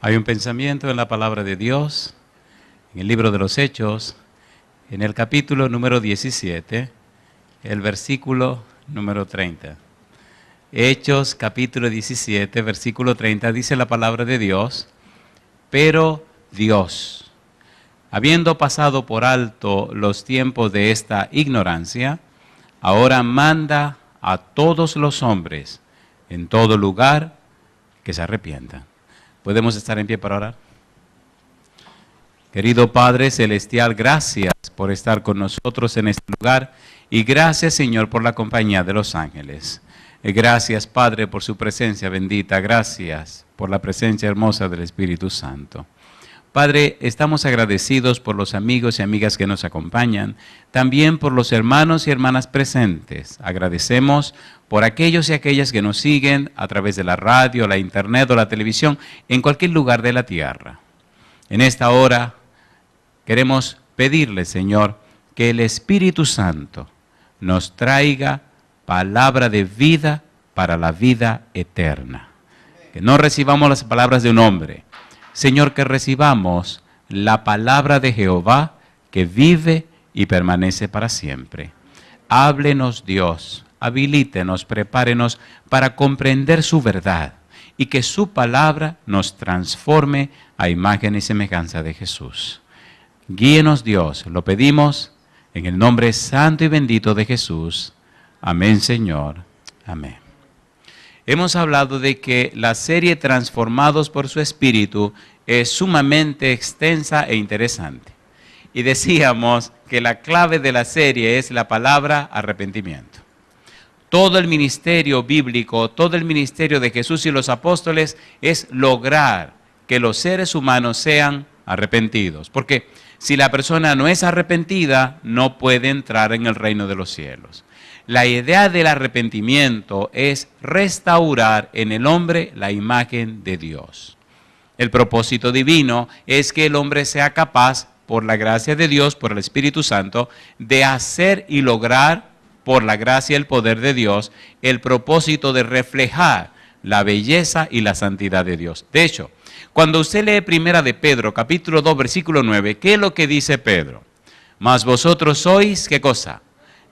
Hay un pensamiento en la palabra de Dios, en el libro de los Hechos, en el capítulo número 17, el versículo número 30. Hechos capítulo 17, versículo 30, dice la palabra de Dios: pero Dios, habiendo pasado por alto los tiempos de esta ignorancia, ahora manda a todos los hombres en todo lugar que se arrepientan. ¿Podemos estar en pie para orar? Querido Padre Celestial, gracias por estar con nosotros en este lugar y gracias, Señor, por la compañía de los ángeles. Gracias, Padre, por su presencia bendita. Gracias por la presencia hermosa del Espíritu Santo. Padre, estamos agradecidos por los amigos y amigas que nos acompañan, también por los hermanos y hermanas presentes. Agradecemos por aquellos y aquellas que nos siguen a través de la radio, la internet o la televisión, en cualquier lugar de la tierra. En esta hora queremos pedirle, Señor, que el Espíritu Santo nos traiga palabra de vida para la vida eterna. Que no recibamos las palabras de un hombre. Señor, que recibamos la palabra de Jehová que vive y permanece para siempre. Háblenos, Dios, habilítenos, prepárenos para comprender su verdad y que su palabra nos transforme a imagen y semejanza de Jesús. Guíenos, Dios, lo pedimos en el nombre santo y bendito de Jesús. Amén, Señor. Amén. Hemos hablado de que la serie Transformados por su Espíritu es sumamente extensa e interesante. Y decíamos que la clave de la serie es la palabra arrepentimiento. Todo el ministerio bíblico, todo el ministerio de Jesús y los apóstoles es lograr que los seres humanos sean arrepentidos. Porque si la persona no es arrepentida, no puede entrar en el reino de los cielos. La idea del arrepentimiento es restaurar en el hombre la imagen de Dios. El propósito divino es que el hombre sea capaz, por la gracia de Dios, por el Espíritu Santo, de hacer y lograr, por la gracia y el poder de Dios, el propósito de reflejar la belleza y la santidad de Dios. De hecho, cuando usted lee Primera de Pedro, capítulo 2, versículo 9, ¿qué es lo que dice Pedro? Mas vosotros sois, ¿qué cosa?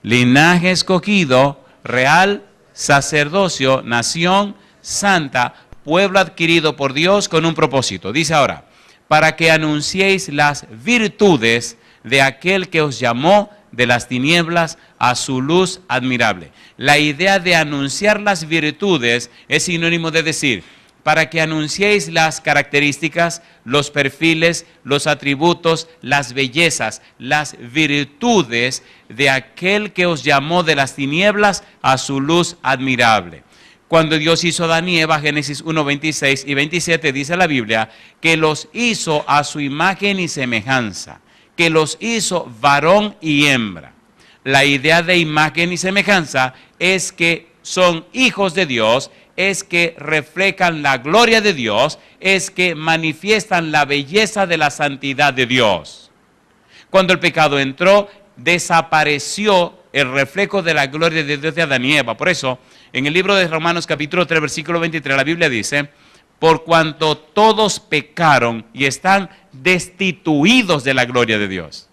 Linaje escogido, real sacerdocio, nación santa, pueblo adquirido por Dios con un propósito. Dice ahora, para que anunciéis las virtudes de aquel que os llamó de las tinieblas a su luz admirable. La idea de anunciar las virtudes es sinónimo de decir, para que anunciéis las características, los perfiles, los atributos, las bellezas, las virtudes de aquel que os llamó de las tinieblas a su luz admirable. Cuando Dios hizo a Adán y Eva, Génesis 1, 26 y 27, dice la Biblia, que los hizo a su imagen y semejanza, que los hizo varón y hembra. La idea de imagen y semejanza es que son hijos de Dios, es que reflejan la gloria de Dios, es que manifiestan la belleza de la santidad de Dios. Cuando el pecado entró, desapareció el reflejo de la gloria de Dios de Adán y Eva. Por eso, en el libro de Romanos capítulo 3, versículo 23, la Biblia dice, por cuanto todos pecaron y están destituidos de la gloria de Dios.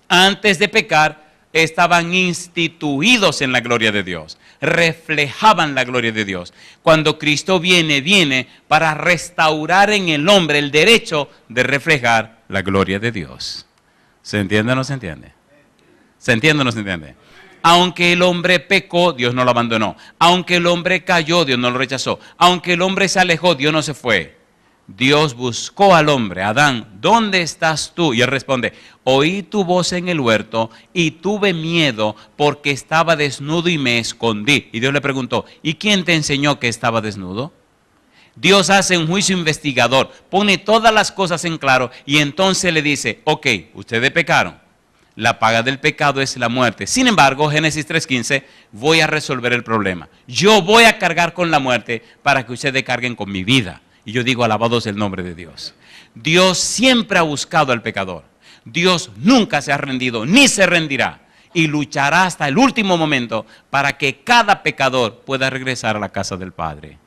Antes de pecar, estaban instituidos en la gloria de Dios, reflejaban la gloria de Dios. Cuando Cristo viene para restaurar en el hombre el derecho de reflejar la gloria de Dios. ¿Se entiende o no se entiende? ¿Se entiende o no se entiende? Aunque el hombre pecó, Dios no lo abandonó. Aunque el hombre cayó, Dios no lo rechazó. Aunque el hombre se alejó, Dios no se fue. Dios buscó al hombre, Adán, ¿dónde estás tú? Y él responde, oí tu voz en el huerto y tuve miedo porque estaba desnudo y me escondí. Y Dios le preguntó, ¿y quién te enseñó que estaba desnudo? Dios hace un juicio investigador, pone todas las cosas en claro y entonces le dice, ok, ustedes pecaron, la paga del pecado es la muerte. Sin embargo, Génesis 3:15, voy a resolver el problema. Yo voy a cargar con la muerte para que ustedes carguen con mi vida. Y yo digo, alabado sea el nombre de Dios. Dios siempre ha buscado al pecador. Dios nunca se ha rendido, ni se rendirá. Y luchará hasta el último momento para que cada pecador pueda regresar a la casa del Padre.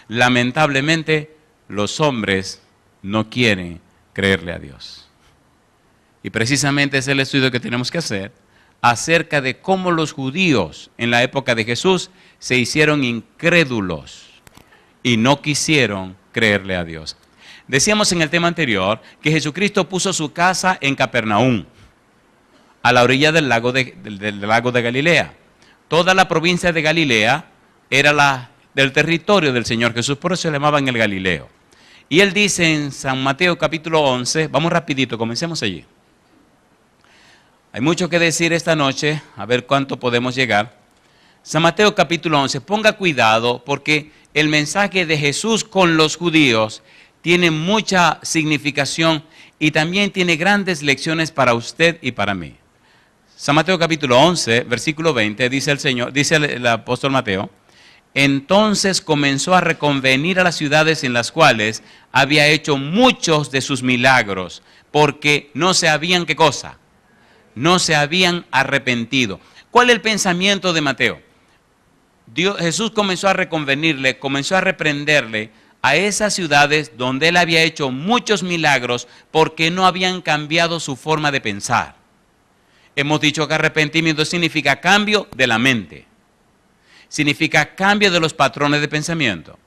Lamentablemente, los hombres no quieren creerle a Dios. Y precisamente es el estudio que tenemos que hacer acerca de cómo los judíos en la época de Jesús se hicieron incrédulos y no quisieron creerle a Dios. Decíamos en el tema anterior que Jesucristo puso su casa en Capernaum, a la orilla del lago de Galilea. Toda la provincia de Galilea era del territorio del Señor Jesús, por eso se llamaban el Galileo. Y él dice en San Mateo capítulo 11, vamos rapidito, comencemos allí. Hay mucho que decir esta noche, a ver cuánto podemos llegar. San Mateo capítulo 11, ponga cuidado porque el mensaje de Jesús con los judíos tiene mucha significación y también tiene grandes lecciones para usted y para mí. San Mateo capítulo 11, versículo 20, dice el apóstol Mateo, entonces comenzó a reconvenir a las ciudades en las cuales había hecho muchos de sus milagros, porque no se habían, ¿qué cosa? No se habían arrepentido. ¿Cuál es el pensamiento de Mateo? Jesús comenzó a reconvenirle, comenzó a reprenderle a esas ciudades donde él había hecho muchos milagros porque no habían cambiado su forma de pensar. Hemos dicho que arrepentimiento significa cambio de la mente, significa cambio de los patrones de pensamiento,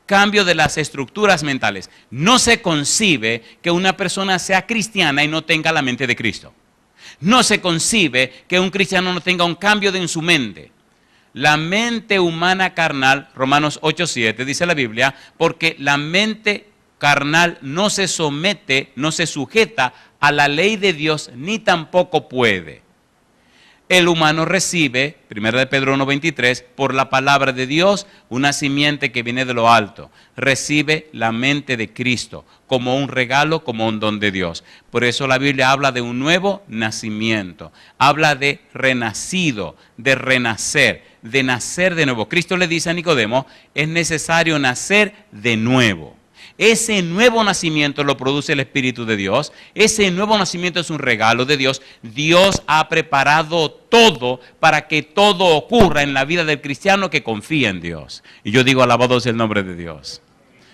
cambio de las estructuras mentales. No se concibe que una persona sea cristiana y no tenga la mente de Cristo. No se concibe que un cristiano no tenga un cambio en su mente. La mente humana carnal, Romanos 8:7, dice la Biblia, porque la mente carnal no se somete, no se sujeta a la ley de Dios, ni tampoco puede. El humano recibe, 1 de Pedro 1:23, por la palabra de Dios, una simiente que viene de lo alto. Recibe la mente de Cristo como un regalo, como un don de Dios. Por eso la Biblia habla de un nuevo nacimiento. Habla de renacido, de renacer, de nacer de nuevo. Cristo le dice a Nicodemo, es necesario nacer de nuevo. Ese nuevo nacimiento lo produce el Espíritu de Dios. Ese nuevo nacimiento es un regalo de Dios. Dios ha preparado todo para que todo ocurra en la vida del cristiano que confía en Dios. Y yo digo, alabado sea el nombre de Dios.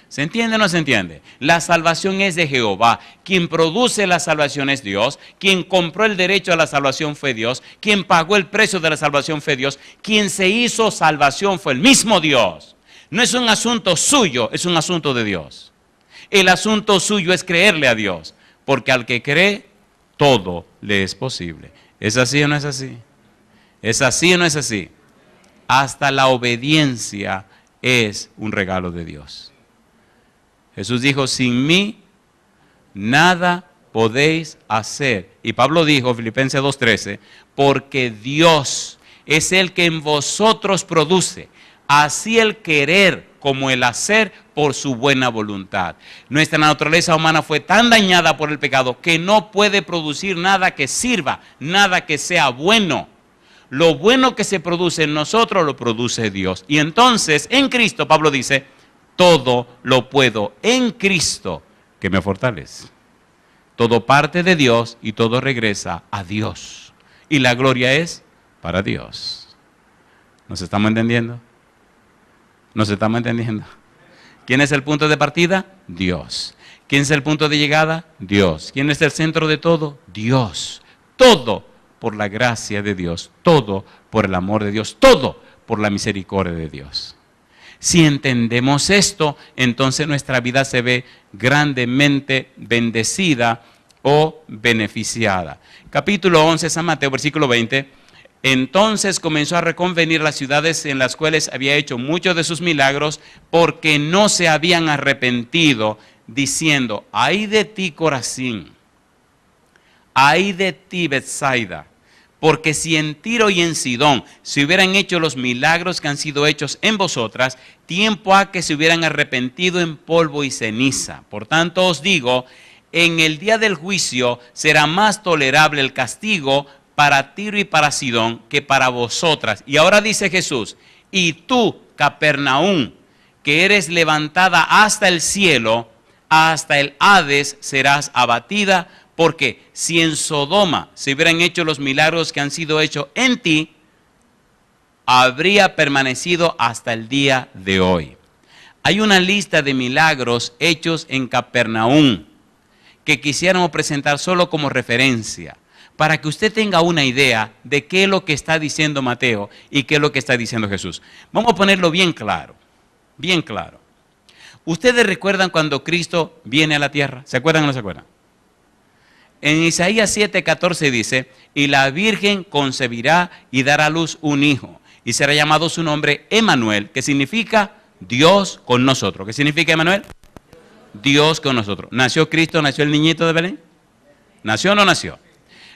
¿Se entiende o no se entiende? La salvación es de Jehová. Quien produce la salvación es Dios. Quien compró el derecho a la salvación fue Dios. Quien pagó el precio de la salvación fue Dios. Quien se hizo salvación fue el mismo Dios. No es un asunto suyo, es un asunto de Dios. El asunto suyo es creerle a Dios, porque al que cree, todo le es posible. ¿Es así o no es así? ¿Es así o no es así? Hasta la obediencia es un regalo de Dios. Jesús dijo, sin mí nada podéis hacer. Y Pablo dijo, Filipenses 2:13, porque Dios es el que en vosotros produce, así el querer como el hacer por su buena voluntad. Nuestra naturaleza humana fue tan dañada por el pecado que no puede producir nada que sirva, nada que sea bueno. Lo bueno que se produce en nosotros lo produce Dios. Y entonces en Cristo, Pablo dice, todo lo puedo en Cristo que me fortalece. Todo parte de Dios y todo regresa a Dios. Y la gloria es para Dios. ¿Nos estamos entendiendo? ¿Nos estamos entendiendo? ¿Quién es el punto de partida? Dios. ¿Quién es el punto de llegada? Dios. ¿Quién es el centro de todo? Dios. Todo por la gracia de Dios, todo por el amor de Dios, todo por la misericordia de Dios. Si entendemos esto, entonces nuestra vida se ve grandemente bendecida o beneficiada. Capítulo 11, San Mateo, versículo 20. Entonces comenzó a reconvenir las ciudades en las cuales había hecho muchos de sus milagros porque no se habían arrepentido, diciendo, ay de ti Corazín, ay de ti Betsaida, porque si en Tiro y en Sidón se hubieran hecho los milagros que han sido hechos en vosotras, tiempo ha que se hubieran arrepentido en polvo y ceniza. Por tanto os digo, en el día del juicio será más tolerable el castigo para Tiro y para Sidón que para vosotras. Y ahora dice Jesús, y tú, Capernaum, que eres levantada hasta el cielo, hasta el Hades serás abatida, porque si en Sodoma se hubieran hecho los milagros que han sido hechos en ti, habría permanecido hasta el día de hoy. Hay una lista de milagros hechos en Capernaum que quisiéramos presentar solo como referencia, para que usted tenga una idea de qué es lo que está diciendo Mateo y qué es lo que está diciendo Jesús. Vamos a ponerlo bien claro, bien claro. ¿Ustedes recuerdan cuando Cristo viene a la tierra? ¿Se acuerdan o no se acuerdan? En Isaías 7:14 dice, y la Virgen concebirá y dará a luz un hijo, y será llamado su nombre Emmanuel, que significa Dios con nosotros. ¿Qué significa Emmanuel? Dios con nosotros. ¿Nació Cristo, nació el niñito de Belén? ¿Nació o no nació?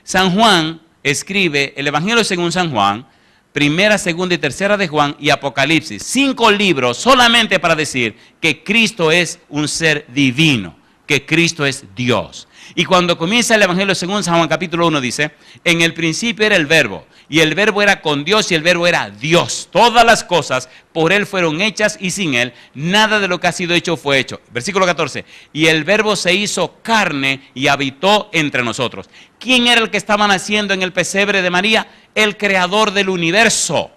San Juan escribe el Evangelio según San Juan, primera, segunda y tercera de Juan y Apocalipsis. 5 libros solamente para decir que Cristo es un ser divino, que Cristo es Dios. Y cuando comienza el Evangelio según San Juan capítulo 1 dice, en el principio era el verbo, y el verbo era con Dios y el verbo era Dios. Todas las cosas por Él fueron hechas y sin Él nada de lo que ha sido hecho fue hecho. Versículo 14, y el verbo se hizo carne y habitó entre nosotros. ¿Quién era el que estaba naciendo en el pesebre de María? El creador del universo,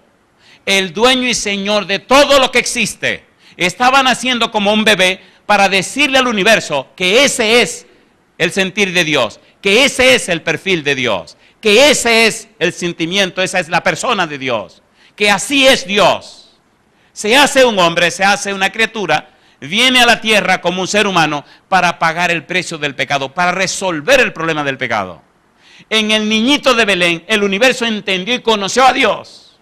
el dueño y señor de todo lo que existe. Estaba naciendo como un bebé para decirle al universo que ese es el sentir de Dios, que ese es el perfil de Dios, que ese es el sentimiento, esa es la persona de Dios, que así es Dios. Se hace un hombre, se hace una criatura, viene a la tierra como un ser humano para pagar el precio del pecado, para resolver el problema del pecado. En el niñito de Belén, el universo entendió y conoció a Dios.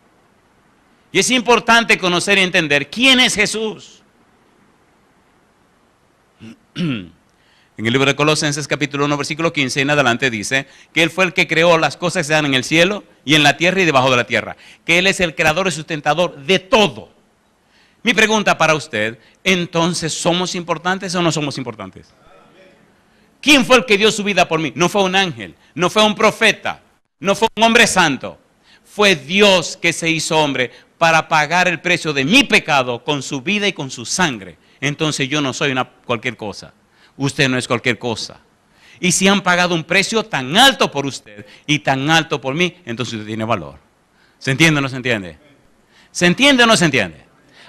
Y es importante conocer y entender quién es Jesús. En el libro de Colosenses capítulo 1 versículo 15 en adelante dice que Él fue el que creó las cosas que se dan en el cielo y en la tierra y debajo de la tierra. Que Él es el creador y sustentador de todo. Mi pregunta para usted, entonces, ¿somos importantes o no somos importantes? ¿Quién fue el que dio su vida por mí? No fue un ángel, no fue un profeta, no fue un hombre santo. Fue Dios que se hizo hombre para pagar el precio de mi pecado con su vida y con su sangre. Entonces yo no soy cualquier cosa. Usted no es cualquier cosa. Y si han pagado un precio tan alto por usted y tan alto por mí, entonces usted tiene valor. ¿Se entiende o no se entiende? ¿Se entiende o no se entiende?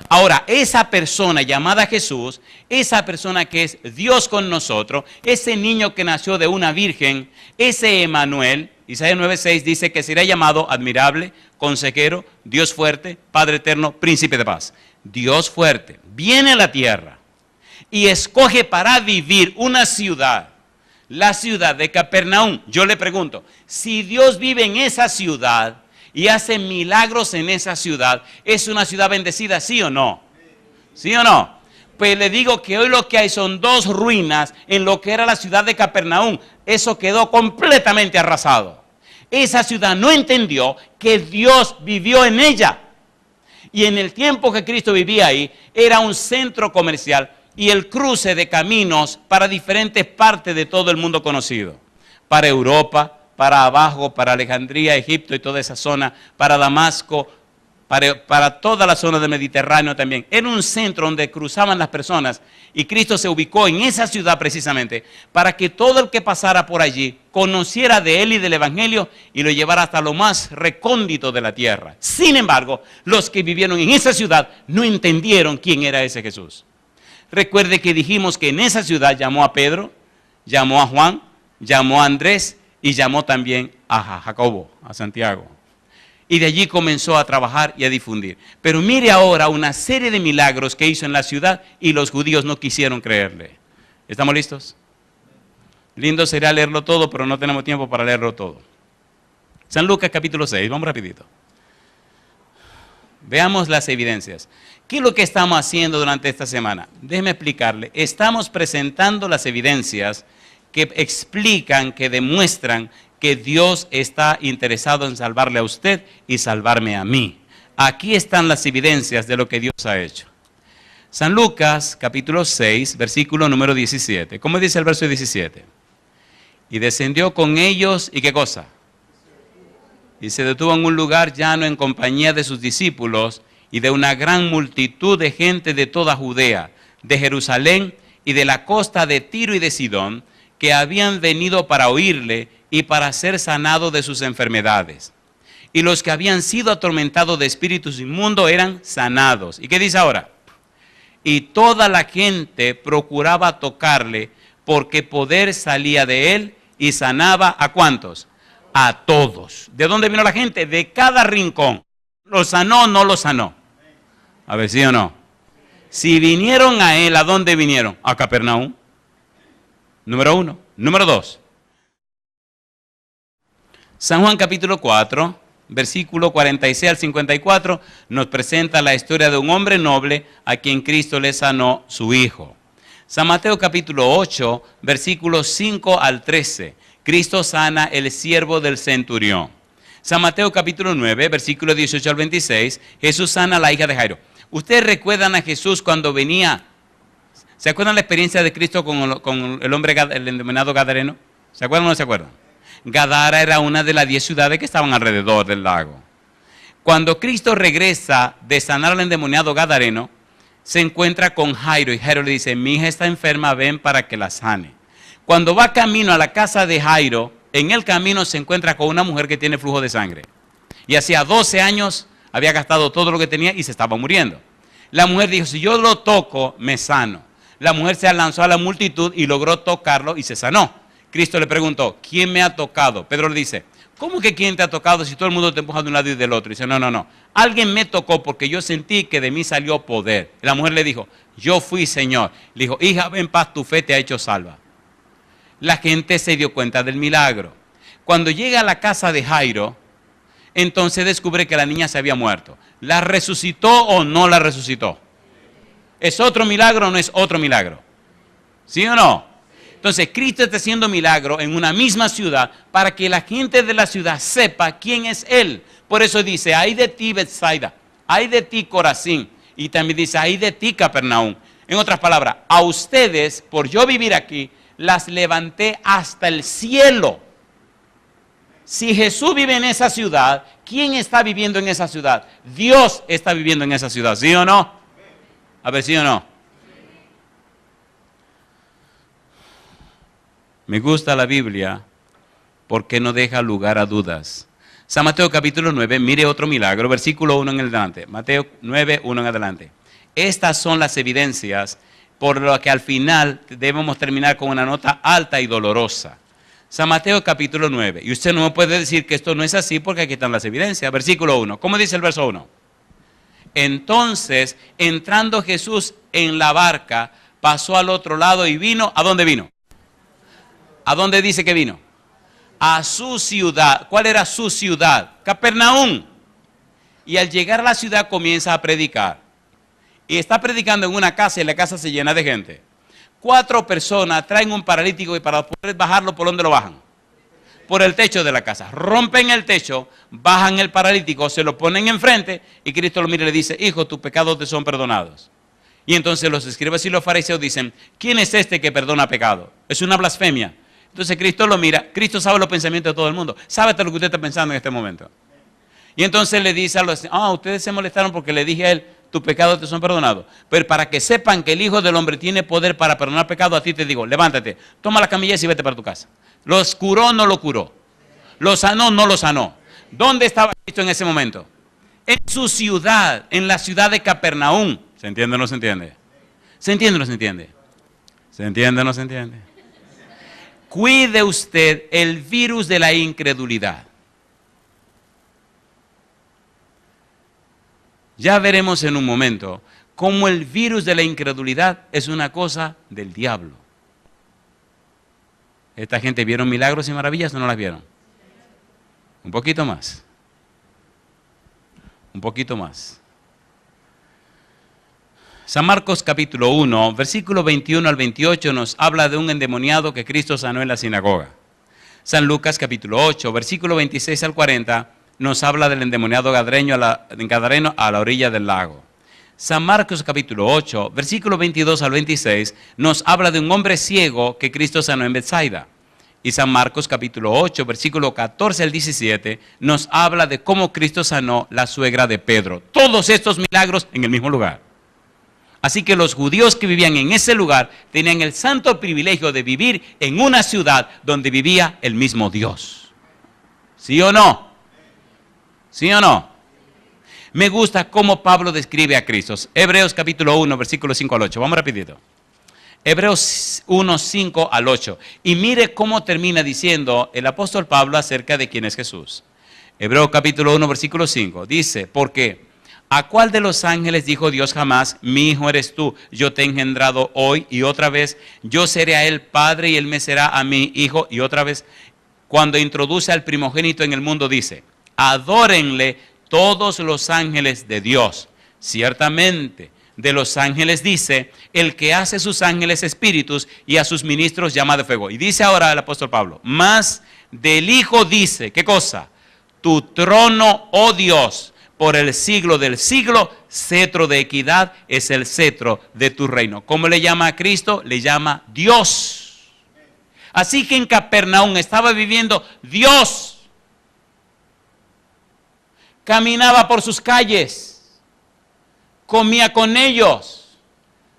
Ahora, esa persona llamada Jesús, esa persona que es Dios con nosotros, ese niño que nació de una virgen, ese Emmanuel, Isaías 9:6 dice que será llamado admirable, consejero, Dios fuerte, Padre eterno, príncipe de paz. Dios fuerte, viene a la tierra y escoge para vivir una ciudad, la ciudad de Capernaum. Yo le pregunto, si Dios vive en esa ciudad y hace milagros en esa ciudad, ¿es una ciudad bendecida, sí o no? ¿Sí o no? Pues le digo que hoy lo que hay son 2 ruinas en lo que era la ciudad de Capernaum. Eso quedó completamente arrasado. Esa ciudad no entendió que Dios vivió en ella. Y en el tiempo que Cristo vivía ahí, era un centro comercial y el cruce de caminos para diferentes partes de todo el mundo conocido. Para Europa, para abajo, para Alejandría, Egipto y toda esa zona, para Damasco, para toda la zona del Mediterráneo también. Era un centro donde cruzaban las personas y Cristo se ubicó en esa ciudad precisamente para que todo el que pasara por allí conociera de Él y del Evangelio y lo llevara hasta lo más recóndito de la tierra. Sin embargo, los que vivieron en esa ciudad no entendieron quién era ese Jesús. Recuerde que dijimos que en esa ciudad llamó a Pedro, llamó a Juan, llamó a Andrés y llamó también a Jacobo, a Santiago. Y de allí comenzó a trabajar y a difundir. Pero mire ahora una serie de milagros que hizo en la ciudad y los judíos no quisieron creerle. ¿Estamos listos? Lindo sería leerlo todo, pero no tenemos tiempo para leerlo todo. San Lucas capítulo 6, vamos rapidito. Veamos las evidencias. ¿Qué es lo que estamos haciendo durante esta semana? Déjeme explicarle. Estamos presentando las evidencias que explican, que demuestran que Dios está interesado en salvarle a usted y salvarme a mí. Aquí están las evidencias de lo que Dios ha hecho. San Lucas, capítulo 6, versículo número 17. ¿Cómo dice el verso 17? Y descendió con ellos, ¿y qué cosa? Y se detuvo en un lugar llano en compañía de sus discípulos y de una gran multitud de gente de toda Judea, de Jerusalén y de la costa de Tiro y de Sidón, que habían venido para oírle y para ser sanados de sus enfermedades. Y los que habían sido atormentados de espíritus inmundos eran sanados. ¿Y qué dice ahora? y toda la gente procuraba tocarle, porque poder salía de él y sanaba ¿a cuántos? A todos. ¿De dónde vino la gente? De cada rincón. ¿Lo sanó o no lo sanó? A ver, ¿sí o no? Si vinieron a él, ¿a dónde vinieron? A Capernaum. Número 1. Número 2. San Juan capítulo 4, versículo 46 al 54, nos presenta la historia de un hombre noble a quien Cristo le sanó su hijo. San Mateo capítulo 8, versículos 5 al 13, Cristo sana el siervo del centurión. San Mateo capítulo 9, versículo 18 al 26, Jesús sana a la hija de Jairo. ¿Ustedes recuerdan a Jesús cuando venía? ¿Se acuerdan la experiencia de Cristo con el hombre, el endemoniado gadareno? ¿Se acuerdan o no se acuerdan? Gadara era una de las 10 ciudades que estaban alrededor del lago. Cuando Cristo regresa de sanar al endemoniado gadareno, se encuentra con Jairo y Jairo le dice, mi hija está enferma, ven para que la sane. Cuando va camino a la casa de Jairo, en el camino se encuentra con una mujer que tiene flujo de sangre. Y hacía 12 años había gastado todo lo que tenía y se estaba muriendo. La mujer dijo, si yo lo toco, me sano. La mujer se lanzó a la multitud y logró tocarlo y se sanó. Cristo le preguntó, ¿quién me ha tocado? Pedro le dice, ¿cómo que quién te ha tocado si todo el mundo te empuja de un lado y del otro? Y dice, no. Alguien me tocó porque yo sentí que de mí salió poder. Y la mujer le dijo, yo fui, Señor. Le dijo, hija, ven en paz, tu fe te ha hecho salva. La gente se dio cuenta del milagro. Cuando llega a la casa de Jairo, entonces descubre que la niña se había muerto. ¿La resucitó o no la resucitó? ¿Es otro milagro o no es otro milagro? ¿Sí o no? Entonces Cristo está haciendo milagro en una misma ciudad para que la gente de la ciudad sepa quién es Él. Por eso dice, ay de ti Betsaida, ay de ti Corazín, y también dice, ay de ti Capernaum. En otras palabras, a ustedes, por yo vivir aquí, las levanté hasta el cielo. Si Jesús vive en esa ciudad, ¿quién está viviendo en esa ciudad? Dios está viviendo en esa ciudad, ¿sí o no? A ver, ¿sí o no? Me gusta la Biblia porque no deja lugar a dudas. San Mateo capítulo 9, mire otro milagro, versículo 1 en adelante. Mateo 9, 1 en adelante. Estas son las evidencias por lo que al final debemos terminar con una nota alta y dolorosa. San Mateo capítulo 9. Y usted no me puede decir que esto no es así porque aquí están las evidencias. Versículo 1. ¿Cómo dice el verso 1? Entonces, entrando Jesús en la barca, pasó al otro lado y vino. ¿A dónde vino? ¿A dónde dice que vino? A su ciudad. ¿Cuál era su ciudad? Capernaum. Y al llegar a la ciudad comienza a predicar. Y está predicando en una casa y la casa se llena de gente. 4 personas traen un paralítico y para poder bajarlo, ¿por dónde lo bajan? Por el techo de la casa. Rompen el techo, bajan el paralítico, se lo ponen enfrente y Cristo lo mira y le dice, hijo, tus pecados te son perdonados. Y entonces los escribas y los fariseos dicen, ¿quién es este que perdona pecado? Es una blasfemia. Entonces Cristo lo mira, Cristo sabe los pensamientos de todo el mundo, sabe hasta lo que usted está pensando en este momento. Y entonces le dice a los, ustedes se molestaron porque le dije a él, tus pecados te son perdonados. Pero para que sepan que el Hijo del Hombre tiene poder para perdonar pecados, a ti te digo, levántate, toma la camilla y vete para tu casa. ¿Los curó o no lo curó? ¿Lo sanó o no lo sanó? ¿Dónde estaba Cristo en ese momento? En su ciudad, en la ciudad de Capernaum. ¿Se entiende o no se entiende? ¿Se entiende o no se entiende? ¿Se entiende o no se entiende? Cuide usted el virus de la incredulidad. Ya veremos en un momento cómo el virus de la incredulidad es una cosa del diablo. ¿Esta gente vieron milagros y maravillas o no las vieron? Un poquito más. Un poquito más. San Marcos capítulo 1, versículo 21 al 28 nos habla de un endemoniado que Cristo sanó en la sinagoga. San Lucas capítulo 8, versículo 26 al 40 nos habla del endemoniado gadareno a la orilla del lago. San Marcos capítulo 8, versículo 22 al 26 nos habla de un hombre ciego que Cristo sanó en Betsaida. Y San Marcos capítulo 8, versículo 14 al 17 nos habla de cómo Cristo sanó la suegra de Pedro. Todos estos milagros en el mismo lugar. Así que los judíos que vivían en ese lugar tenían el santo privilegio de vivir en una ciudad donde vivía el mismo Dios. ¿Sí o no? ¿Sí o no? Me gusta cómo Pablo describe a Cristo. Hebreos capítulo 1, versículos 5 al 8. Vamos rapidito. Hebreos 1, 5 al 8. Y mire cómo termina diciendo el apóstol Pablo acerca de quién es Jesús. Hebreos capítulo 1, versículo 5. Dice, porque ¿a cuál de los ángeles dijo Dios jamás, mi hijo eres tú, yo te he engendrado hoy? Y otra vez, yo seré a él padre y él me será a mí hijo. Y otra vez, cuando introduce al primogénito en el mundo, dice, adórenle todos los ángeles de Dios. Ciertamente, de los ángeles dice, el que hace sus ángeles espíritus y a sus ministros llama de fuego. Y dice ahora el apóstol Pablo, más del Hijo dice, ¿qué cosa? Tu trono, oh Dios, por el siglo del siglo, cetro de equidad es el cetro de tu reino. ¿Cómo le llama a Cristo? Le llama Dios. Así que en Capernaum estaba viviendo Dios. Caminaba por sus calles, comía con ellos,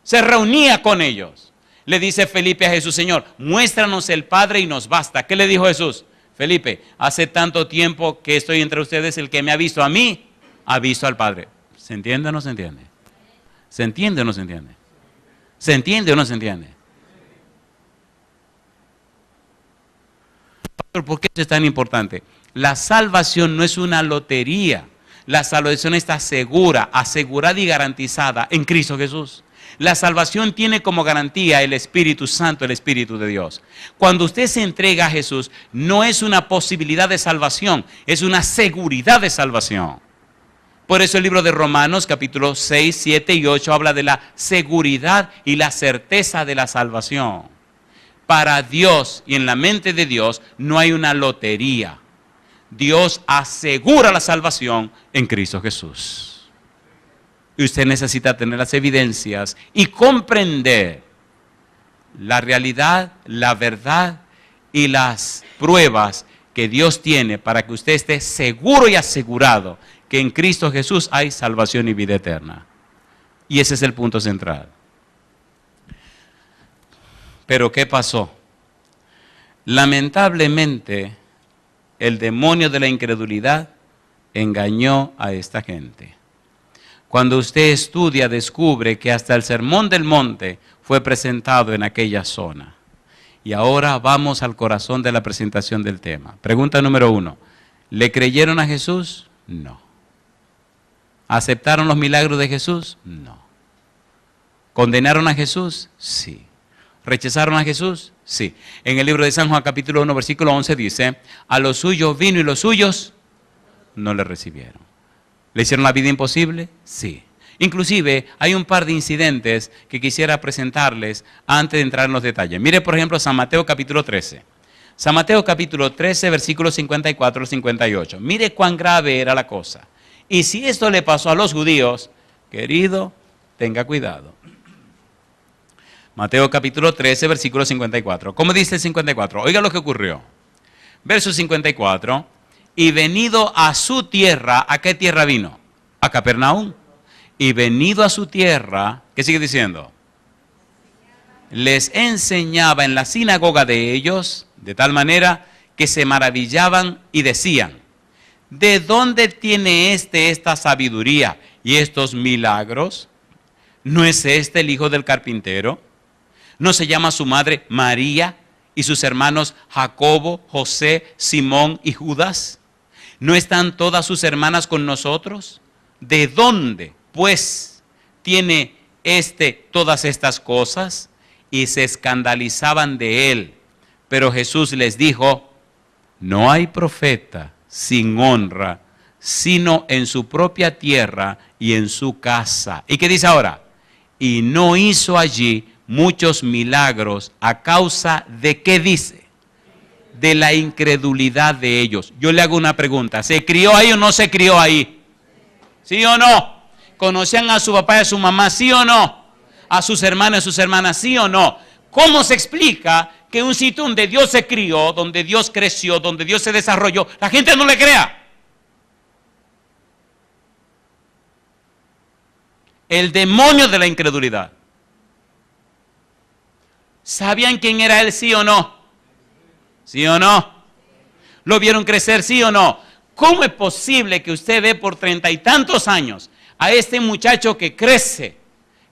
se reunía con ellos. Le dice Felipe a Jesús, Señor, muéstranos el Padre y nos basta. ¿Qué le dijo Jesús? Felipe, hace tanto tiempo que estoy entre ustedes, el que me ha visto a mí, ha visto al Padre. ¿Se entiende o no se entiende? ¿Se entiende o no se entiende? ¿Se entiende o no se entiende? ¿Por qué esto es tan importante? La salvación no es una lotería. La salvación está segura, asegurada y garantizada en Cristo Jesús. La salvación tiene como garantía el Espíritu Santo, el Espíritu de Dios. Cuando usted se entrega a Jesús, no es una posibilidad de salvación, es una seguridad de salvación. Por eso el libro de Romanos, capítulo 6, 7 y 8, habla de la seguridad y la certeza de la salvación. Para Dios y en la mente de Dios no hay una lotería. Dios asegura la salvación en Cristo Jesús. Y usted necesita tener las evidencias y comprender la realidad, la verdad y las pruebas que Dios tiene para que usted esté seguro y asegurado que en Cristo Jesús hay salvación y vida eterna. Y ese es el punto central. Pero ¿qué pasó? Lamentablemente, el demonio de la incredulidad engañó a esta gente. Cuando usted estudia, descubre que hasta el Sermón del Monte fue presentado en aquella zona. Y ahora vamos al corazón de la presentación del tema. Pregunta número 1. ¿Le creyeron a Jesús? No. ¿Aceptaron los milagros de Jesús? No. ¿Condenaron a Jesús? Sí. ¿Rechazaron a Jesús? Sí. En el libro de San Juan capítulo 1 versículo 11 dice, a los suyos vino y los suyos no le recibieron. ¿Le hicieron la vida imposible? Sí. Inclusive hay un par de incidentes que quisiera presentarles antes de entrar en los detalles. Mire por ejemplo San Mateo capítulo 13. San Mateo capítulo 13 versículos 54 al 58. Mire cuán grave era la cosa. Y si esto le pasó a los judíos, querido, tenga cuidado. Mateo capítulo 13, versículo 54. ¿Cómo dice el 54? Oiga lo que ocurrió. Verso 54. Y venido a su tierra, ¿a qué tierra vino? A Capernaum. Y venido a su tierra, ¿qué sigue diciendo? Les enseñaba en la sinagoga de ellos, de tal manera que se maravillaban y decían, ¿de dónde tiene esta sabiduría y estos milagros? ¿No es este el hijo del carpintero? ¿No se llama su madre María y sus hermanos Jacobo, José, Simón y Judas? ¿No están todas sus hermanas con nosotros? ¿De dónde, pues, tiene todas estas cosas? Y se escandalizaban de él. Pero Jesús les dijo, no hay profeta sin honra, sino en su propia tierra y en su casa. ¿Y qué dice ahora? Y no hizo allí muchos milagros a causa de ¿qué dice? De la incredulidad de ellos. Yo le hago una pregunta, ¿se crió ahí o no se crió ahí? ¿Sí o no? ¿Conocían a su papá y a su mamá? ¿Sí o no? ¿A sus hermanos y a sus hermanas? ¿Sí o no? ¿Cómo se explica que un sitio donde Dios se crió, donde Dios creció, donde Dios se desarrolló, la gente no le crea? El demonio de la incredulidad. ¿Sabían quién era él, sí o no? ¿Sí o no? ¿Lo vieron crecer, sí o no? ¿Cómo es posible que usted ve por 30 y tantos años a este muchacho que crece,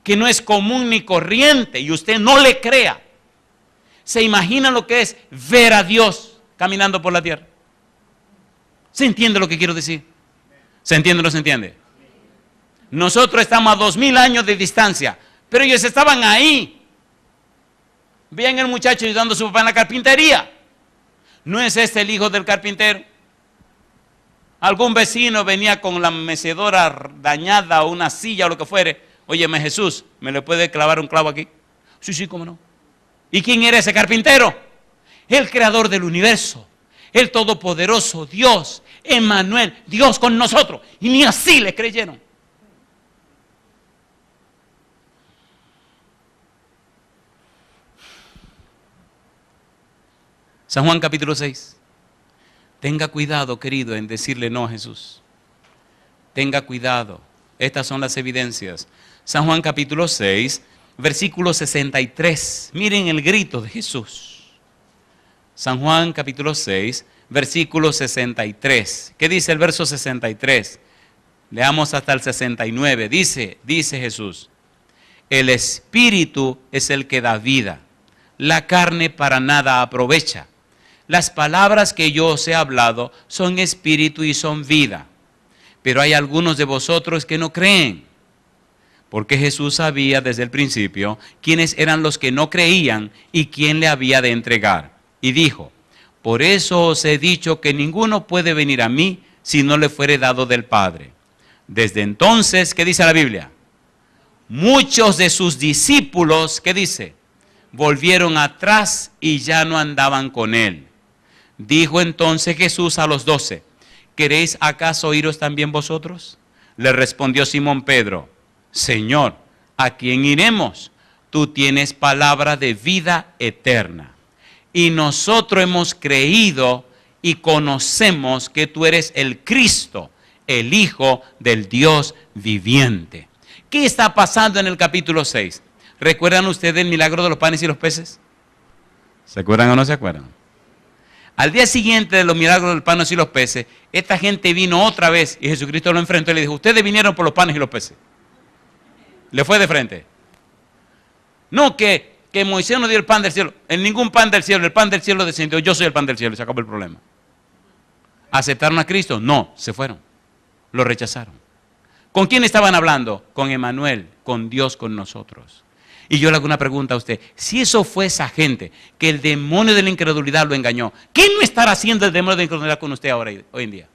que no es común ni corriente, y usted no le crea? ¿Se imagina lo que es ver a Dios caminando por la tierra? ¿Se entiende lo que quiero decir? ¿Se entiende o no se entiende? Nosotros estamos a 2000 años de distancia, pero ellos estaban ahí. Vean el muchacho ayudando a su papá en la carpintería. ¿No es este el hijo del carpintero? Algún vecino venía con la mecedora dañada o una silla o lo que fuere. Óyeme, Jesús, ¿me le puede clavar un clavo aquí? Sí, sí, cómo no. ¿Y quién era ese carpintero? El creador del universo, el todopoderoso Dios, Emmanuel, Dios con nosotros. Y ni así le creyeron. San Juan capítulo 6. Tenga cuidado, querido, en decirle no a Jesús. Tenga cuidado. Estas son las evidencias. San Juan capítulo 6, versículo 63. Miren el grito de Jesús. San Juan capítulo 6, versículo 63. ¿Qué dice el verso 63? Leamos hasta el 69. Dice Jesús: el Espíritu es el que da vida. La carne para nada aprovecha. Las palabras que yo os he hablado son espíritu y son vida. Pero hay algunos de vosotros que no creen. Porque Jesús sabía desde el principio quiénes eran los que no creían y quién le había de entregar. Y dijo: por eso os he dicho que ninguno puede venir a mí si no le fuere dado del Padre. Desde entonces, ¿qué dice la Biblia? Muchos de sus discípulos, ¿qué dice? Volvieron atrás y ya no andaban con él. Dijo entonces Jesús a los 12: ¿queréis acaso iros también vosotros? Le respondió Simón Pedro: Señor, ¿a quién iremos? Tú tienes palabra de vida eterna. Y nosotros hemos creído y conocemos que tú eres el Cristo, el Hijo del Dios viviente. ¿Qué está pasando en el capítulo 6? ¿Recuerdan ustedes el milagro de los panes y los peces? ¿Se acuerdan o no se acuerdan? Al día siguiente de los milagros de los panes y los peces, esta gente vino otra vez y Jesucristo lo enfrentó y le dijo: ustedes vinieron por los panes y los peces. Le fue de frente. No que Moisés no dio el pan del cielo. En ningún pan del cielo, el pan del cielo descendió. Yo soy el pan del cielo y se acabó el problema. ¿Aceptaron a Cristo? No, se fueron. Lo rechazaron. ¿Con quién estaban hablando? Con Emmanuel, con Dios con nosotros. Y yo le hago una pregunta a usted: si eso fue esa gente que el demonio de la incredulidad lo engañó, ¿qué no estará haciendo el demonio de la incredulidad con usted ahora, hoy en día?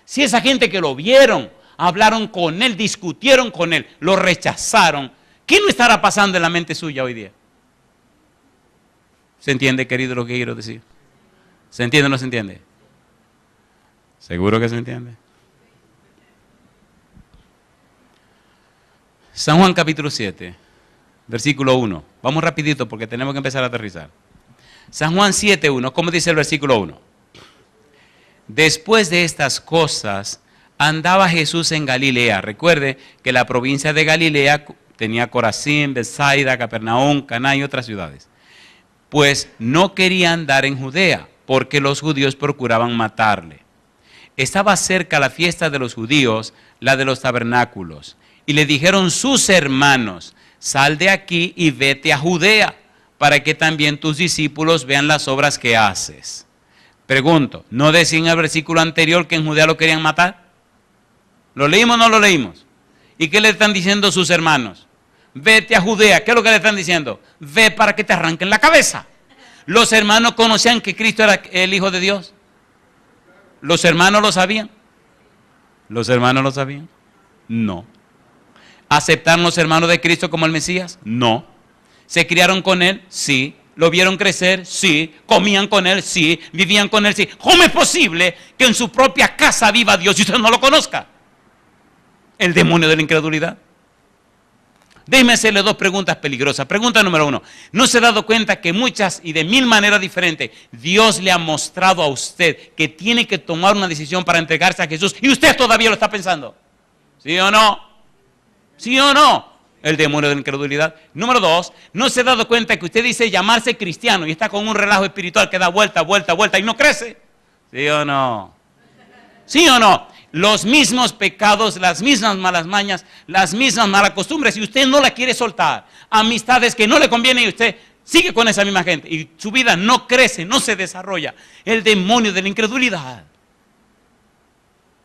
Si esa gente que lo vieron, hablaron con él, discutieron con él, lo rechazaron, ¿qué no estará pasando en la mente suya hoy día? ¿Se entiende, querido, lo que quiero decir? ¿Se entiende o no se entiende? ¿Seguro que se entiende? San Juan capítulo 7, versículo 1. Vamos rapidito porque tenemos que empezar a aterrizar. San Juan 7, 1. ¿Cómo dice el versículo 1? Después de estas cosas, andaba Jesús en Galilea. Recuerde que la provincia de Galilea tenía Corazín, Betsaida, Capernaum, Caná y otras ciudades. Pues no quería andar en Judea, porque los judíos procuraban matarle. Estaba cerca la fiesta de los judíos, la de los tabernáculos. Y le dijeron sus hermanos: sal de aquí y vete a Judea, para que también tus discípulos vean las obras que haces. Pregunto, ¿no decía en el versículo anterior que en Judea lo querían matar? ¿Lo leímos o no lo leímos? ¿Y qué le están diciendo sus hermanos? Vete a Judea. ¿Qué es lo que le están diciendo? Ve para que te arranquen la cabeza. ¿Los hermanos conocían que Cristo era el Hijo de Dios? ¿Los hermanos lo sabían? ¿Los hermanos lo sabían? No. ¿Aceptaron los hermanos de Cristo como el Mesías? No. ¿Se criaron con Él? Sí. ¿Lo vieron crecer? Sí. ¿Comían con Él? Sí. ¿Vivían con Él? Sí. ¿Cómo es posible que en su propia casa viva Dios y usted no lo conozca? El demonio de la incredulidad. Déjeme hacerle dos preguntas peligrosas. Pregunta número 1. ¿No se ha dado cuenta que muchas y de mil maneras diferentes Dios le ha mostrado a usted que tiene que tomar una decisión para entregarse a Jesús y usted todavía lo está pensando? ¿Sí o no? ¿Sí o no? El demonio de la incredulidad. Número 2, ¿no se ha dado cuenta que usted dice llamarse cristiano y está con un relajo espiritual que da vuelta y no crece? ¿Sí o no? ¿Sí o no? Los mismos pecados, las mismas malas mañas, las mismas malas costumbres, y usted no la quiere soltar. Amistades que no le convienen y usted sigue con esa misma gente. Y su vida no crece, no se desarrolla. El demonio de la incredulidad.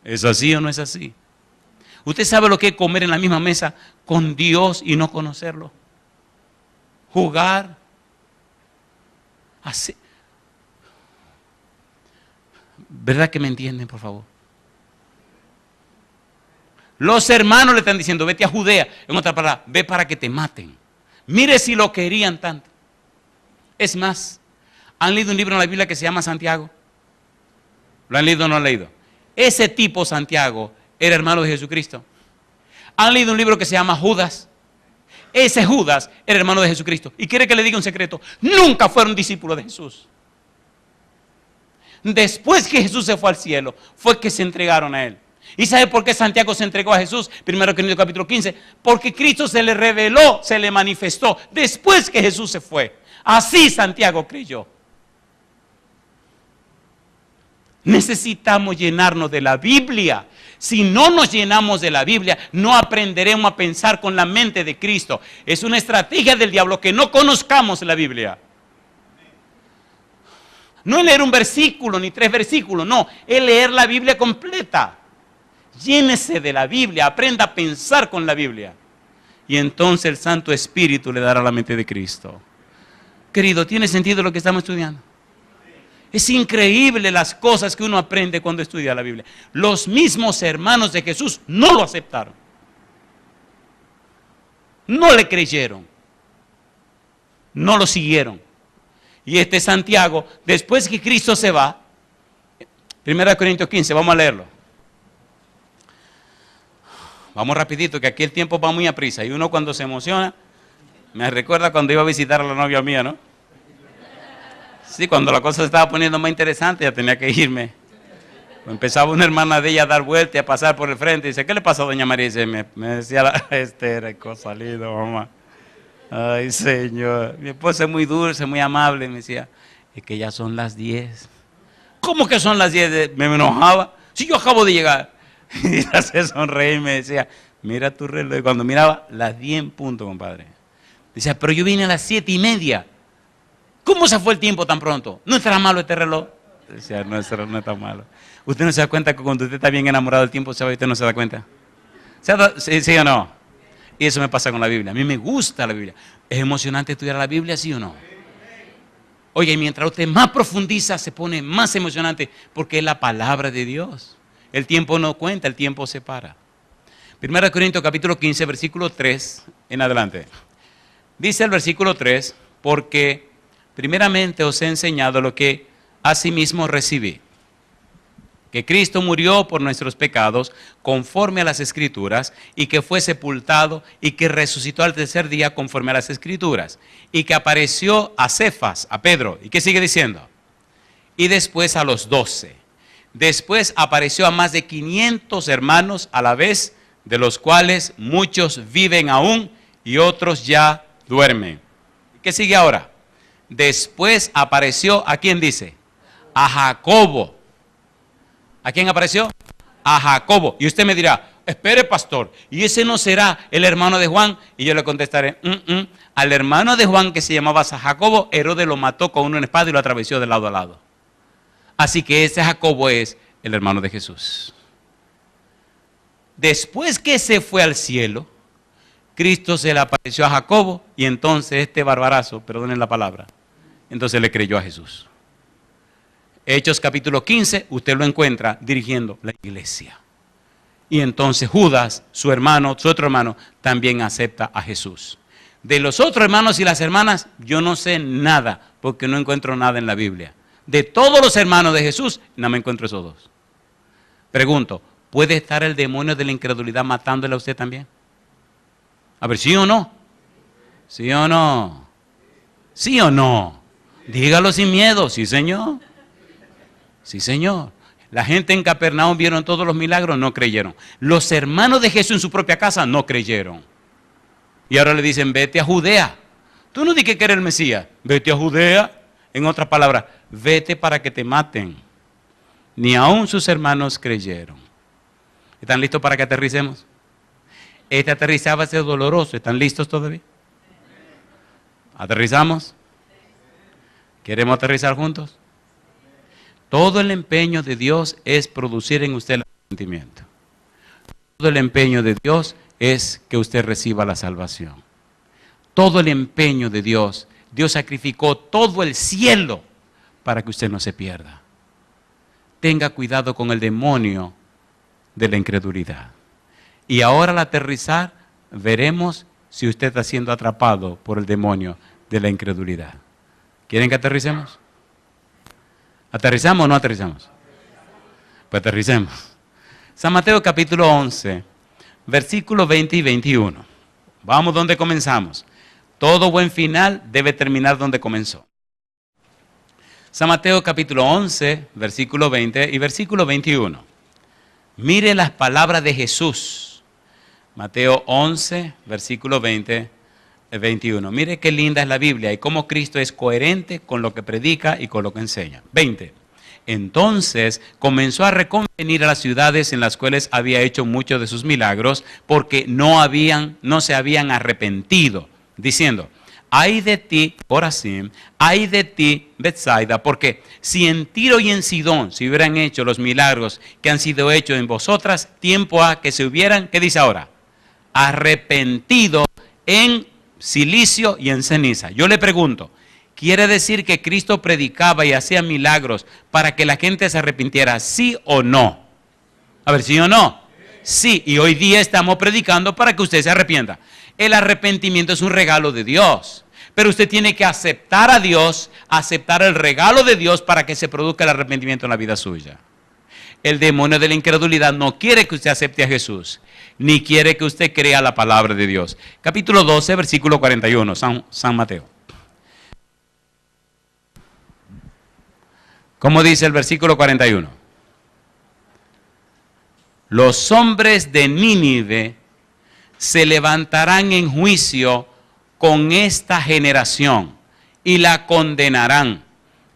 ¿Es así o no es así? ¿Usted sabe lo que es comer en la misma mesa con Dios y no conocerlo? Jugar. Así. ¿Verdad que me entienden, por favor? Los hermanos le están diciendo, vete a Judea. En otra palabra, ve para que te maten. Mire si lo querían tanto. Es más, ¿han leído un libro en la Biblia que se llama Santiago? ¿Lo han leído o no han leído? Ese tipo, Santiago, era hermano de Jesucristo. ¿Han leído un libro que se llama Judas? Ese Judas era hermano de Jesucristo. ¿Y quiere que le diga un secreto? Nunca fueron discípulos de Jesús. Después que Jesús se fue al cielo, fue que se entregaron a él. ¿Y sabe por qué Santiago se entregó a Jesús? 1 Corintios capítulo 15. Porque Cristo se le reveló, se le manifestó después que Jesús se fue. Así Santiago creyó. Necesitamos llenarnos de la Biblia. Si no nos llenamos de la Biblia, no aprenderemos a pensar con la mente de Cristo. Es una estrategia del diablo que no conozcamos la Biblia. No es leer un versículo ni 3 versículos, no, es leer la Biblia completa. Llénese de la Biblia, aprenda a pensar con la Biblia. Y entonces el Santo Espíritu le dará la mente de Cristo. Querido, ¿tiene sentido lo que estamos estudiando? Es increíble las cosas que uno aprende cuando estudia la Biblia. Los mismos hermanos de Jesús no lo aceptaron. No le creyeron. No lo siguieron. Y este Santiago, después que Cristo se va, 1 Corintios 15, vamos a leerlo. Vamos rapidito, que aquí el tiempo va muy a prisa. Y uno cuando se emociona, me recuerda cuando iba a visitar a la novia mía, ¿no? Sí, cuando la cosa se estaba poniendo más interesante, ya tenía que irme. Empezaba una hermana de ella a dar vuelta y a pasar por el frente. Y dice, ¿qué le pasó a doña María? Y dice, me decía la Esther, cosa linda, mamá. Ay, Señor. Mi esposa es muy dulce, muy amable. Me decía, es que ya son las 10. ¿Cómo que son las 10? Me enojaba. Si yo acabo de llegar. Y se sonreía y me decía, mira tu reloj. Y cuando miraba, las 10 en punto, compadre. Decía, pero yo vine a las 7:30. ¿Cómo se fue el tiempo tan pronto? ¿No estará malo este reloj? Decía, no está malo. ¿Usted no se da cuenta que cuando usted está bien enamorado del tiempo se va y usted no se da cuenta? ¿Sí o no? Y eso me pasa con la Biblia. A mí me gusta la Biblia. ¿Es emocionante estudiar la Biblia, sí o no? Oye, y mientras usted más profundiza, se pone más emocionante porque es la palabra de Dios. El tiempo no cuenta, el tiempo se para. 1 Corintios capítulo 15, versículo 3 en adelante. Dice el versículo 3, porque primeramente os he enseñado lo que asimismo recibí. Que Cristo murió por nuestros pecados conforme a las Escrituras, y que fue sepultado y que resucitó al tercer día conforme a las Escrituras, y que apareció a Cefas, a Pedro. ¿Y qué sigue diciendo? Y después a los 12. Después apareció a más de 500 hermanos a la vez, de los cuales muchos viven aún y otros ya duermen. ¿Qué sigue ahora? Después apareció, ¿a quién dice? A Jacobo. ¿A quién apareció? A Jacobo. Y usted me dirá, espere pastor, ¿y ese no será el hermano de Juan? Y yo le contestaré, al hermano de Juan que se llamaba Jacobo, Herodes lo mató con una espada y lo atravesó de lado a lado. Así que ese Jacobo es el hermano de Jesús. Después que se fue al cielo, Cristo se le apareció a Jacobo y entonces este barbarazo, perdonen la palabra, entonces le creyó a Jesús. Hechos capítulo 15, usted lo encuentra dirigiendo la iglesia. Y entonces Judas, su hermano, su otro hermano, también acepta a Jesús. De los otros hermanos y las hermanas, yo no sé nada, porque no encuentro nada en la Biblia. De todos los hermanos de Jesús, no me encuentro esos dos. Pregunto, ¿puede estar el demonio de la incredulidad matándole a usted también? A ver, ¿sí o no? ¿Sí o no? ¿Sí o no? Dígalo sin miedo, sí señor. Sí señor. La gente en Capernaum vieron todos los milagros, no creyeron. Los hermanos de Jesús en su propia casa no creyeron. Y ahora le dicen, vete a Judea. Tú no dices que eres el Mesías, vete a Judea. En otras palabras, vete para que te maten. ni aun sus hermanos creyeron. ¿Están listos para que aterricemos? Este aterrizaje va a ser doloroso. ¿Están listos todavía? ¿Aterrizamos? ¿Queremos aterrizar juntos? Todo el empeño de Dios es producir en usted el arrepentimiento. Todo el empeño de Dios es que usted reciba la salvación. Todo el empeño de Dios, Dios sacrificó todo el cielo para que usted no se pierda. Tenga cuidado con el demonio de la incredulidad. Y ahora al aterrizar, veremos si usted está siendo atrapado por el demonio de la incredulidad. ¿Quieren que aterricemos? ¿Aterrizamos o no aterrizamos? Pues aterricemos. San Mateo capítulo 11, versículos 20 y 21. Vamos donde comenzamos. Todo buen final debe terminar donde comenzó. San Mateo capítulo 11, versículo 20 y versículo 21. Mire las palabras de Jesús. Mateo 11, versículo 20 y 21. Mire qué linda es la Biblia y cómo Cristo es coherente con lo que predica y con lo que enseña. 20. Entonces comenzó a reconvenir a las ciudades en las cuales había hecho muchos de sus milagros, porque no se habían arrepentido, diciendo: ay de ti, Corazín, ay de ti, Betsaida, porque si en Tiro y en Sidón se hubieran hecho los milagros que han sido hechos en vosotras, tiempo a que se hubieran, ¿qué dice ahora? Arrepentido en silicio y en ceniza. Yo le pregunto, ¿quiere decir que Cristo predicaba y hacía milagros para que la gente se arrepintiera, sí o no? A ver, ¿sí o no? Sí, y hoy día estamos predicando para que usted se arrepienta. El arrepentimiento es un regalo de Dios, pero usted tiene que aceptar a Dios, aceptar el regalo de Dios para que se produzca el arrepentimiento en la vida suya. El demonio de la incredulidad no quiere que usted acepte a Jesús, ni quiere que usted crea la palabra de Dios. Capítulo 12, versículo 41, San Mateo. ¿Cómo dice el versículo 41? Los hombres de Nínive se levantarán en juicio con esta generación y la condenarán,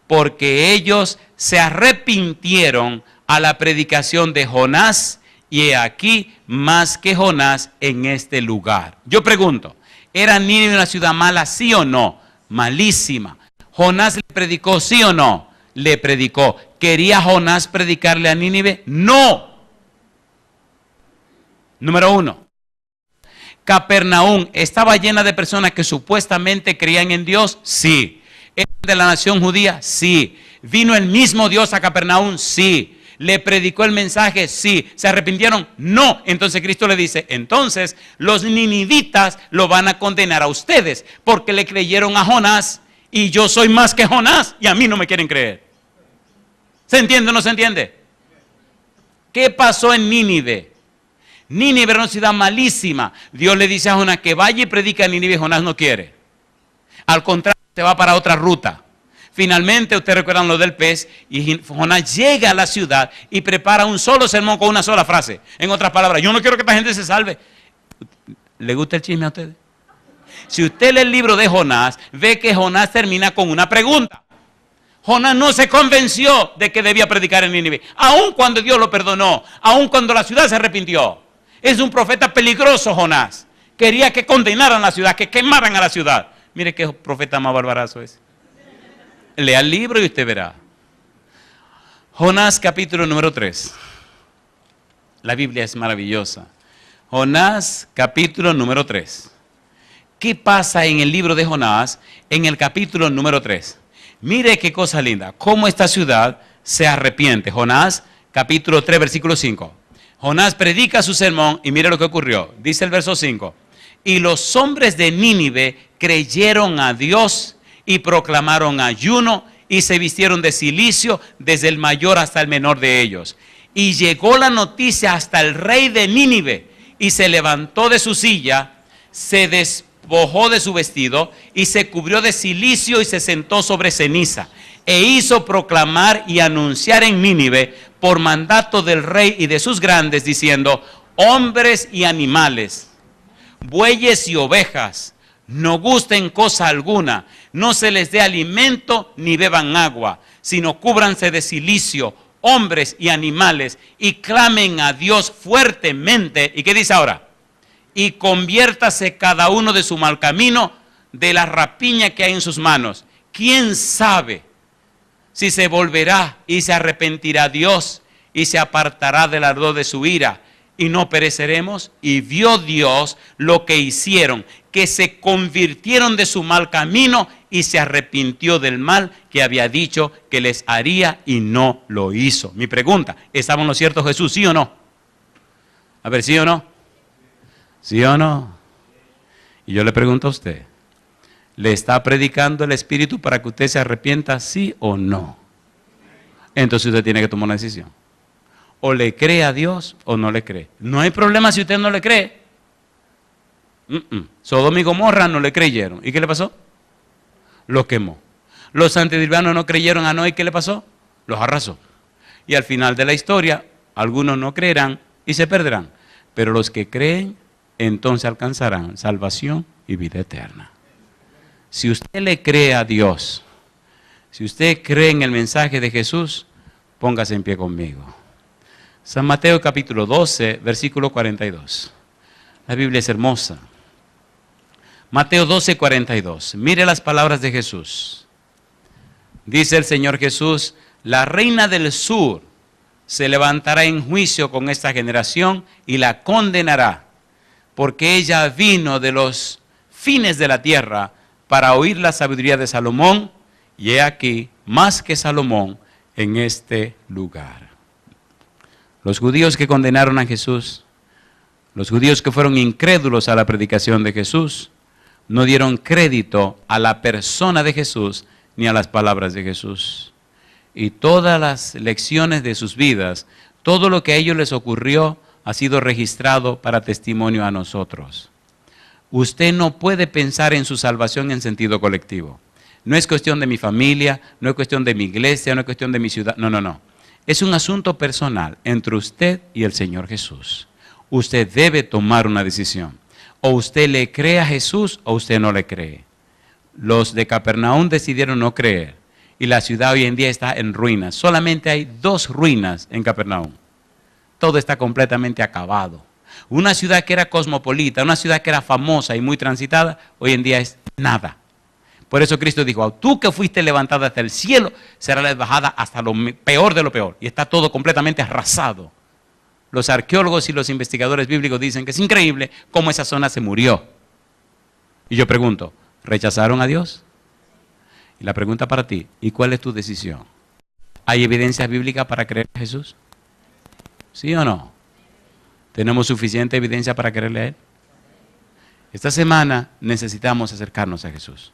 porque ellos se arrepintieron a la predicación de Jonás, y he aquí más que Jonás en este lugar. Yo pregunto, ¿era Nínive una ciudad mala, sí o no? Malísima. ¿Jonás le predicó, sí o no? Le predicó. ¿Quería Jonás predicarle a Nínive? No. Número 1. Capernaum estaba llena de personas que supuestamente creían en Dios, sí. ¿Era de la nación judía? Sí. ¿Vino el mismo Dios a Capernaum? Sí. ¿Le predicó el mensaje? Sí. ¿Se arrepintieron? No. Entonces Cristo le dice, entonces los ninivitas lo van a condenar a ustedes porque le creyeron a Jonás, y yo soy más que Jonás y a mí no me quieren creer. ¿Se entiende o no se entiende? ¿Qué pasó en Nínive? Nínive era una ciudad malísima. Dios le dice a Jonás que vaya y predica a Nínive, y Jonás no quiere. Al contrario, se va para otra ruta. Finalmente, ustedes recuerdan lo del pez, y Jonás llega a la ciudad y prepara un solo sermón con una sola frase. En otras palabras, yo no quiero que esta gente se salve. ¿Le gusta el chisme a ustedes? Si usted lee el libro de Jonás, ve que Jonás termina con una pregunta. Jonás no se convenció de que debía predicar en Nínive, aun cuando Dios lo perdonó, aun cuando la ciudad se arrepintió. Es un profeta peligroso, Jonás. Quería que condenaran la ciudad, que quemaran a la ciudad. Mire qué profeta más barbarazo es. Lea el libro y usted verá. Jonás capítulo número 3. La Biblia es maravillosa. Jonás capítulo número 3. ¿Qué pasa en el libro de Jonás en el capítulo número 3? Mire qué cosa linda. Cómo esta ciudad se arrepiente. Jonás capítulo 3 versículo 5. Jonás predica su sermón y mire lo que ocurrió. Dice el verso 5. Y los hombres de Nínive creyeron a Dios y proclamaron ayuno y se vistieron de cilicio desde el mayor hasta el menor de ellos. Y llegó la noticia hasta el rey de Nínive y se levantó de su silla, se despojó de su vestido y se cubrió de cilicio y se sentó sobre ceniza. E hizo proclamar y anunciar en Nínive por mandato del rey y de sus grandes, diciendo: hombres y animales, bueyes y ovejas, no gusten cosa alguna, no se les dé alimento ni beban agua, sino cúbranse de cilicio, hombres y animales, y clamen a Dios fuertemente. ¿Y qué dice ahora? Y conviértase cada uno de su mal camino, de la rapiña que hay en sus manos. ¿Quién sabe si se volverá y se arrepentirá Dios y se apartará del ardor de su ira y no pereceremos? Y vio Dios lo que hicieron, que se convirtieron de su mal camino y se arrepintió del mal que había dicho que les haría y no lo hizo. Mi pregunta, ¿estaba en lo cierto Jesús, sí o no? A ver, ¿sí o no? ¿Sí o no? Y yo le pregunto a usted, ¿le está predicando el Espíritu para que usted se arrepienta, sí o no? Entonces usted tiene que tomar una decisión. O le cree a Dios o no le cree. No hay problema si usted no le cree. Sodoma y Gomorra no le creyeron. ¿Y qué le pasó? Los quemó. Los antediluvianos no creyeron a Noé. ¿Y qué le pasó? Los arrasó. Y al final de la historia, algunos no creerán y se perderán. Pero los que creen, entonces alcanzarán salvación y vida eterna. Si usted le cree a Dios, si usted cree en el mensaje de Jesús, póngase en pie conmigo. San Mateo capítulo 12, versículo 42. La Biblia es hermosa. Mateo 12, 42. Mire las palabras de Jesús. Dice el Señor Jesús, la reina del sur se levantará en juicio con esta generación y la condenará, porque ella vino de los fines de la tierra para oír la sabiduría de Salomón, y he aquí, más que Salomón, en este lugar. Los judíos que condenaron a Jesús, los judíos que fueron incrédulos a la predicación de Jesús, no dieron crédito a la persona de Jesús ni a las palabras de Jesús. Y todas las lecciones de sus vidas, todo lo que a ellos les ocurrió, ha sido registrado para testimonio a nosotros. Usted no puede pensar en su salvación en sentido colectivo. No es cuestión de mi familia, no es cuestión de mi iglesia, no es cuestión de mi ciudad. No, no, no. Es un asunto personal entre usted y el Señor Jesús. Usted debe tomar una decisión. O usted le cree a Jesús o usted no le cree. Los de Capernaum decidieron no creer y la ciudad hoy en día está en ruinas. Solamente hay 2 ruinas en Capernaum. Todo está completamente acabado. Una ciudad que era cosmopolita, una ciudad que era famosa y muy transitada, hoy en día es nada. Por eso Cristo dijo, tú que fuiste levantada hasta el cielo, será la bajada hasta lo peor de lo peor. Y está todo completamente arrasado. Los arqueólogos y los investigadores bíblicos dicen que es increíble cómo esa zona se murió. Y yo pregunto, ¿rechazaron a Dios? Y la pregunta para ti, ¿y cuál es tu decisión? ¿Hay evidencia bíblica para creer a Jesús? ¿Sí o no? ¿Tenemos suficiente evidencia para creerle a Él? Esta semana necesitamos acercarnos a Jesús.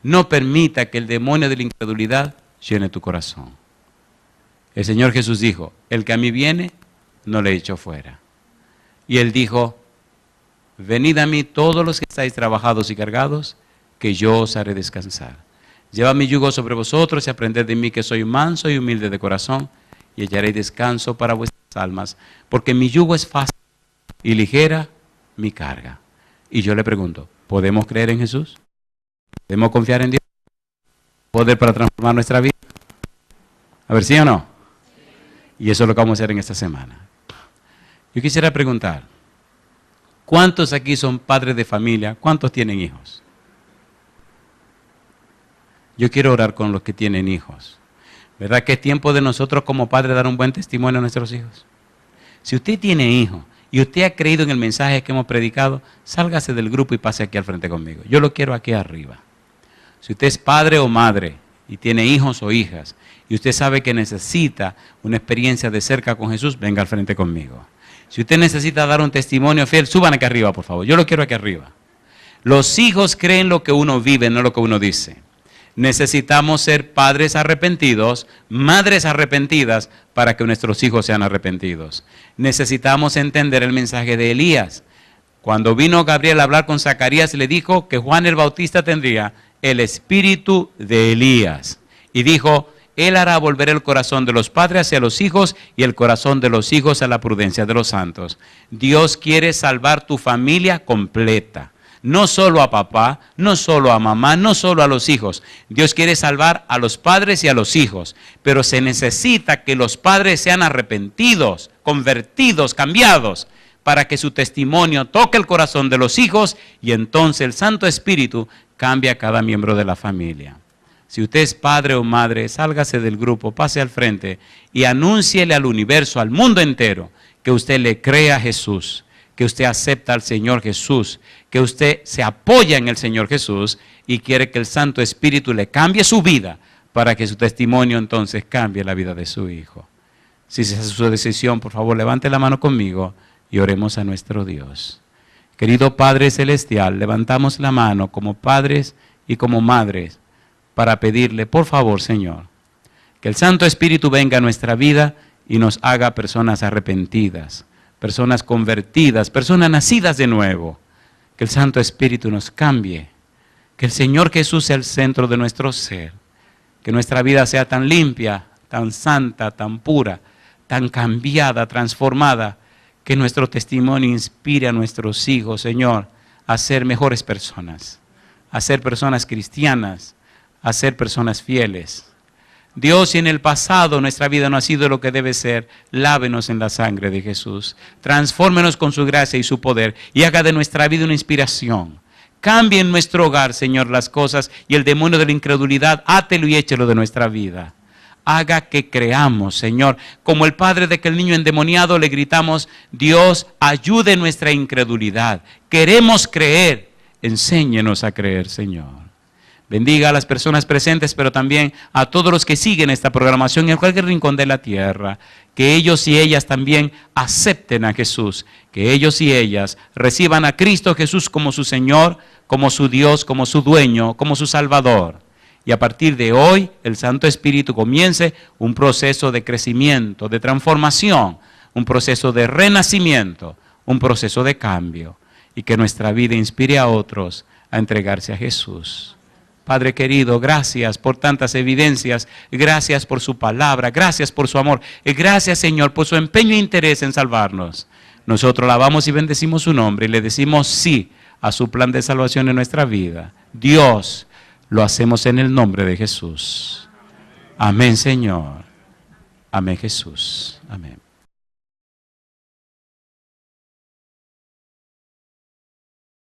No permita que el demonio de la incredulidad llene tu corazón. El Señor Jesús dijo, el que a mí viene, no le echo fuera. Y Él dijo, venid a mí todos los que estáis trabajados y cargados, que yo os haré descansar. Llevad mi yugo sobre vosotros y aprended de mí que soy manso y humilde de corazón, y hallaréis descanso para vuestras almas, porque mi yugo es fácil y ligera mi carga. Y yo le pregunto, ¿podemos creer en Jesús? ¿Podemos confiar en Dios? ¿Poder para transformar nuestra vida? A ver, ¿sí o no? Y eso es lo que vamos a hacer en esta semana. Yo quisiera preguntar, ¿cuántos aquí son padres de familia? ¿Cuántos tienen hijos? Yo quiero orar con los que tienen hijos. ¿Verdad que es tiempo de nosotros como padres dar un buen testimonio a nuestros hijos? Si usted tiene hijos y usted ha creído en el mensaje que hemos predicado, sálgase del grupo y pase aquí al frente conmigo. Yo lo quiero aquí arriba. Si usted es padre o madre y tiene hijos o hijas y usted sabe que necesita una experiencia de cerca con Jesús, venga al frente conmigo. Si usted necesita dar un testimonio fiel, suban aquí arriba, por favor. Yo lo quiero aquí arriba. Los hijos creen lo que uno vive, no lo que uno dice. Necesitamos ser padres arrepentidos, madres arrepentidas, para que nuestros hijos sean arrepentidos. Necesitamos entender el mensaje de Elías. Cuando vino Gabriel a hablar con Zacarías, le dijo que Juan el Bautista tendría el espíritu de Elías. Y dijo, él hará volver el corazón de los padres hacia los hijos y el corazón de los hijos a la prudencia de los santos. Dios quiere salvar tu familia completa. No solo a papá, no solo a mamá, no solo a los hijos. Dios quiere salvar a los padres y a los hijos, pero se necesita que los padres sean arrepentidos, convertidos, cambiados, para que su testimonio toque el corazón de los hijos y entonces el Santo Espíritu cambie a cada miembro de la familia. Si usted es padre o madre, sálgase del grupo, pase al frente y anúnciele al universo, al mundo entero, que usted le cree a Jesús, que usted acepta al Señor Jesús, que usted se apoya en el Señor Jesús y quiere que el Santo Espíritu le cambie su vida para que su testimonio entonces cambie la vida de su hijo. Si esa es su decisión, por favor, levante la mano conmigo y oremos a nuestro Dios. Querido Padre Celestial, levantamos la mano como padres y como madres para pedirle, por favor, Señor, que el Santo Espíritu venga a nuestra vida y nos haga personas arrepentidas, personas convertidas, personas nacidas de nuevo. Que el Santo Espíritu nos cambie, que el Señor Jesús sea el centro de nuestro ser, que nuestra vida sea tan limpia, tan santa, tan pura, tan cambiada, transformada, que nuestro testimonio inspire a nuestros hijos, Señor, a ser mejores personas, a ser personas cristianas, a ser personas fieles. Dios, si en el pasado nuestra vida no ha sido lo que debe ser, lávenos en la sangre de Jesús. Transfórmenos con su gracia y su poder y haga de nuestra vida una inspiración. Cambie en nuestro hogar, Señor, las cosas y el demonio de la incredulidad, átelo y échelo de nuestra vida. Haga que creamos, Señor. Como el padre de aquel niño endemoniado le gritamos, Dios, ayude nuestra incredulidad. Queremos creer. Enséñenos a creer, Señor. Bendiga a las personas presentes, pero también a todos los que siguen esta programación en cualquier rincón de la tierra. Que ellos y ellas también acepten a Jesús. Que ellos y ellas reciban a Cristo Jesús como su Señor, como su Dios, como su dueño, como su Salvador. Y a partir de hoy, el Santo Espíritu comience un proceso de crecimiento, de transformación, un proceso de renacimiento, un proceso de cambio. Y que nuestra vida inspire a otros a entregarse a Jesús. Padre querido, gracias por tantas evidencias, gracias por su palabra, gracias por su amor, y gracias, Señor, por su empeño e interés en salvarnos. Nosotros alabamos y bendecimos su nombre y le decimos sí a su plan de salvación en nuestra vida. Dios, lo hacemos en el nombre de Jesús. Amén, Señor. Amén, Jesús. Amén.